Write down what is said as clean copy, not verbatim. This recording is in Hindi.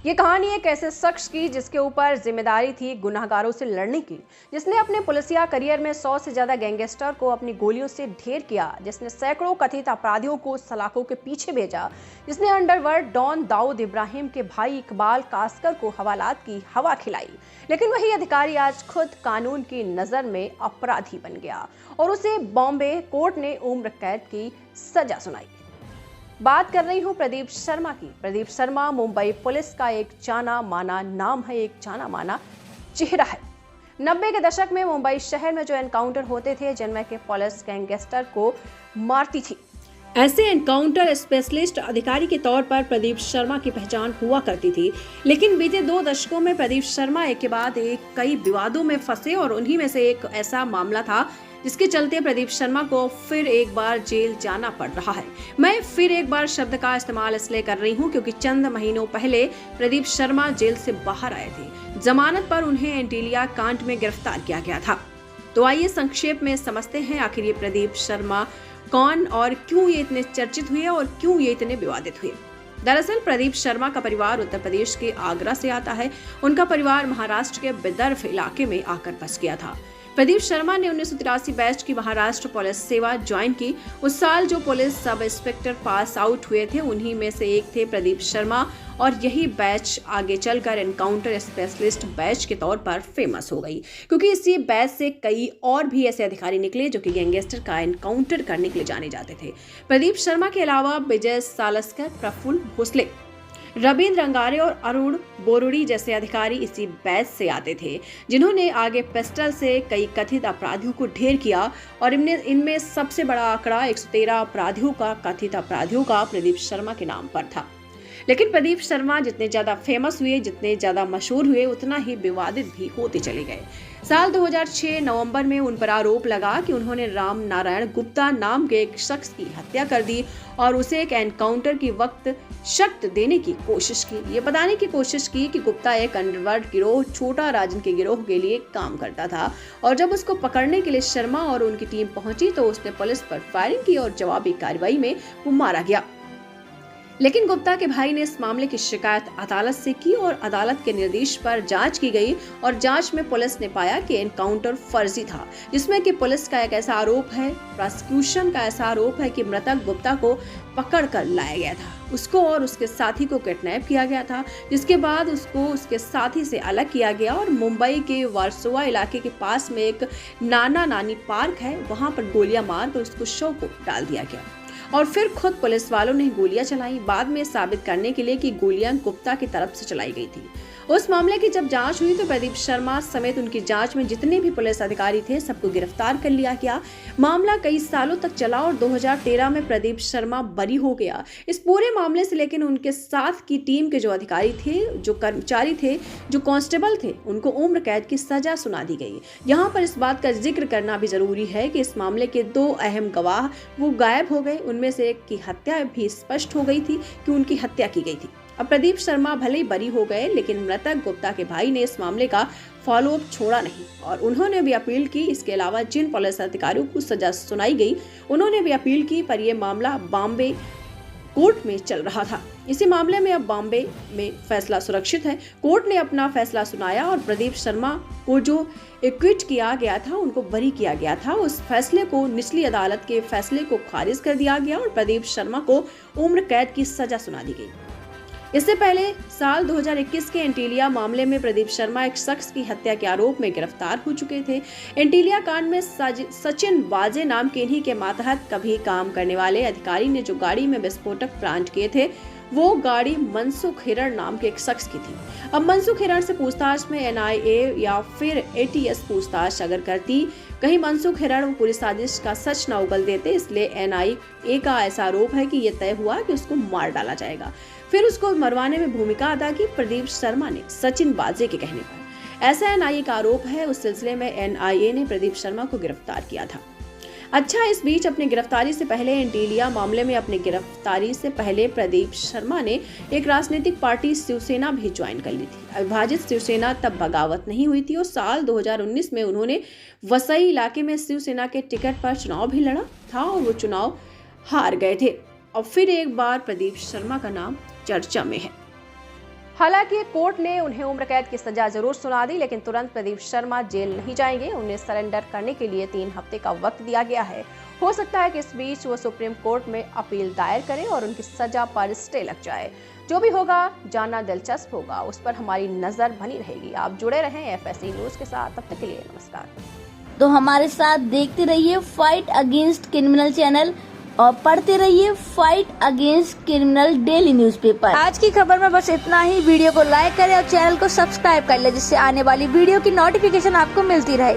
ये कहानी एक ऐसे शख्स की जिसके ऊपर जिम्मेदारी थी गुनहगारों से लड़ने की, जिसने अपने पुलिसिया करियर में 100 से ज्यादा गैंगस्टर को अपनी गोलियों से ढेर किया, जिसने सैकड़ों कथित अपराधियों को सलाखों के पीछे भेजा, जिसने अंडरवर्ल्ड डॉन दाऊद इब्राहिम के भाई इकबाल कासकर को हवालात की हवा खिलाई। लेकिन वही अधिकारी आज खुद कानून की नजर में अपराधी बन गया और उसे बॉम्बे कोर्ट ने उम्र कैद की सजा सुनाई। बात कर रही हूँ प्रदीप शर्मा की। प्रदीप शर्मा मुंबई पुलिस का एक जाना माना नाम है, एक जाना माना चेहरा है। 90 के दशक में मुंबई शहर में जो एनकाउंटर होते थे जिनमें के पुलिस गैंगस्टर को मारती थी, ऐसे एनकाउंटर स्पेशलिस्ट अधिकारी के तौर पर प्रदीप शर्मा की पहचान हुआ करती थी। लेकिन बीते 2 दशकों में प्रदीप शर्मा एक के बाद एक कई विवादों में फंसे और उन्हीं में से एक ऐसा मामला था जिसके चलते प्रदीप शर्मा को फिर एक बार जेल जाना पड़ रहा है। मैं फिर एक बार शब्द का इस्तेमाल इसलिए कर रही हूं क्योंकि चंद महीनों पहले प्रदीप शर्मा जेल से बाहर आए थे। जमानत पर उन्हें एंटीलिया कांड में गिरफ्तार किया गया था। तो आइए संक्षेप में समझते हैं आखिर ये प्रदीप शर्मा कौन और क्यों ये इतने चर्चित हुए और क्यों ये इतने विवादित हुए। दरअसल प्रदीप शर्मा का परिवार उत्तर प्रदेश के आगरा से आता है। उनका परिवार महाराष्ट्र के विदर्भ इलाके में आकर बस गया था। प्रदीप शर्मा ने 1983 बैच की महाराष्ट्र पुलिस सेवा ज्वाइन की। उस साल जो police sub inspector pass out हुए थे उन्हीं में से एक थे प्रदीप शर्मा और यही बैच आगे चलकर एनकाउंटर स्पेशलिस्ट बैच के तौर पर फेमस हो गई, क्योंकि इसी बैच से कई और भी ऐसे अधिकारी निकले जो कि गैंगस्टर का एनकाउंटर करने के लिए जाने जाते थे। प्रदीप शर्मा के अलावा विजय सालस्कर, प्रफुल्ल भोसले, रविंद्र अंगारे और अरुण बोरुड़ी जैसे अधिकारी इसी बैच से आते थे, जिन्होंने आगे पिस्टल से कई कथित अपराधियों को ढेर किया और इनमें सबसे बड़ा आंकड़ा 113 कथित अपराधियों का प्रदीप शर्मा के नाम पर था। लेकिन प्रदीप शर्मा जितने ज्यादा फेमस हुए, जितने ज्यादा मशहूर हुए, उतना ही विवादित भी होते चले गए। साल 2006 नवंबर में उन पर आरोप लगा कि उन्होंने राम नारायण गुप्ता नाम के एक शख्स की हत्या कर दी और उसे एक एनकाउंटर की वक्त शर्त देने की कोशिश की। ये बताने की कोशिश की कि गुप्ता एक अंडरवर्ल्ड गिरोह छोटा राजन के गिरोह के लिए काम करता था और जब उसको पकड़ने के लिए शर्मा और उनकी टीम पहुंची तो उसने पुलिस पर फायरिंग की और जवाबी कार्रवाई में वो मारा गया। लेकिन गुप्ता के भाई ने इस मामले की शिकायत अदालत से की और अदालत के निर्देश पर जांच की गई और जांच में पुलिस ने पाया कि एनकाउंटर फर्जी था, जिसमें कि पुलिस का एक ऐसा आरोप है, प्रोसिक्यूशन का ऐसा आरोप है कि मृतक गुप्ता को पकड़ कर लाया गया था, उसको और उसके साथी को किडनैप किया गया था, जिसके बाद उसको उसके साथी से अलग किया गया और मुंबई के वारसोवा इलाके के पास में एक नाना नानी पार्क है, वहां पर गोलियां मार कर उसको शव को डाल दिया गया और फिर खुद पुलिस वालों ने गोलियां चलाई, बाद में साबित करने के लिए कि गोलियां गुप्ता की तरफ से चलाई गई थी। उस मामले की जब जांच हुई तो प्रदीप शर्मा समेत उनकी जांच में जितने भी पुलिस अधिकारी थे सबको गिरफ्तार कर लिया गया। मामला कई सालों तक चला और 2013 में प्रदीप शर्मा बरी हो गया इस पूरे मामले से। लेकिन उनके साथ की टीम के जो अधिकारी थे, जो कर्मचारी थे, जो कांस्टेबल थे, उनको उम्र कैद की सजा सुना दी गई। यहाँ पर इस बात का जिक्र करना भी जरूरी है कि इस मामले के 2 अहम गवाह वो गायब हो गए। उनमें से एक की हत्या भी स्पष्ट हो गई थी कि उनकी हत्या की गई थी। अब प्रदीप शर्मा भले ही बरी हो गए, लेकिन मृतक गुप्ता के भाई ने इस मामले का फॉलोअप छोड़ा नहीं और उन्होंने भी अपील की। इसके अलावा जिन पुलिस अधिकारियों को सजा सुनाई गई उन्होंने भी अपील की, पर यह मामला बॉम्बे कोर्ट में चल रहा था। इसी मामले में अब बॉम्बे में फैसला सुरक्षित है। कोर्ट ने अपना फैसला सुनाया और प्रदीप शर्मा को जो एक्विट किया गया था, उनको बरी किया गया था, उस फैसले को, निचली अदालत के फैसले को खारिज कर दिया गया और प्रदीप शर्मा को उम्र कैद की सजा सुना दी गई। इससे पहले साल 2021 के एंटीलिया मामले में प्रदीप शर्मा एक शख्स की हत्या के आरोप में गिरफ्तार हो चुके थे। एंटीलिया कांड में सचिन वाजे नाम के इन्हीं के मातहत कभी काम करने वाले अधिकारी ने जो गाड़ी में विस्फोटक प्लांट किए थे, वो गाड़ी मनसुख हिरण नाम के एक शख्स की थी। अब मनसुख हिरण से पूछताछ में NIA या फिर ATS पूछताछ अगर करती, कहीं मनसुख हिरण पूरी साजिश का सच न उगल देते, इसलिए NIA का ऐसा आरोप है कि यह तय हुआ कि उसको मार डाला जाएगा। फिर उसको मरवाने में भूमिका अदा की प्रदीप शर्मा ने सचिन वाजे के कहने पर। ऐसा NIA का आरोप है। उस सिलसिले में NIA ने प्रदीप शर्मा को गिरफ्तार किया था। अच्छा, इस बीच अपनी गिरफ्तारी से पहले एंटीलिया मामले में अपनी गिरफ्तारी से पहले प्रदीप शर्मा ने एक राजनीतिक पार्टी शिवसेना भी ज्वाइन कर ली थी। अविभाजित शिवसेना तब बगावत नहीं हुई थी और साल 2019 में उन्होंने वसई इलाके में शिवसेना के टिकट पर चुनाव भी लड़ा था और वो चुनाव हार गए थे। और फिर एक बार प्रदीप शर्मा का नाम चर्चा में है। हालांकि कोर्ट ने उन्हें उम्र कैद की सजा जरूर सुना दी, लेकिन तुरंत प्रदीप शर्मा जेल नहीं जाएंगे। उन्हें सरेंडर करने के लिए 3 हफ्ते का वक्त दिया गया है। हो सकता है कि इस बीच वो सुप्रीम कोर्ट में अपील दायर करें और उनकी सजा पर स्टे लग जाए। जो भी होगा जानना दिलचस्प होगा, उस पर हमारी नजर बनी रहेगी। आप जुड़े रहें FSE न्यूज के साथ। तब तक के लिए नमस्कार। तो हमारे साथ देखते रहिए फाइट अगेंस्ट क्रिमिनल चैनल और पढ़ते रहिए fight against criminal daily newspaper. आज की खबर में बस इतना ही। वीडियो को लाइक करें और चैनल को सब्सक्राइब कर ले, जिससे आने वाली वीडियो की नोटिफिकेशन आपको मिलती रहे।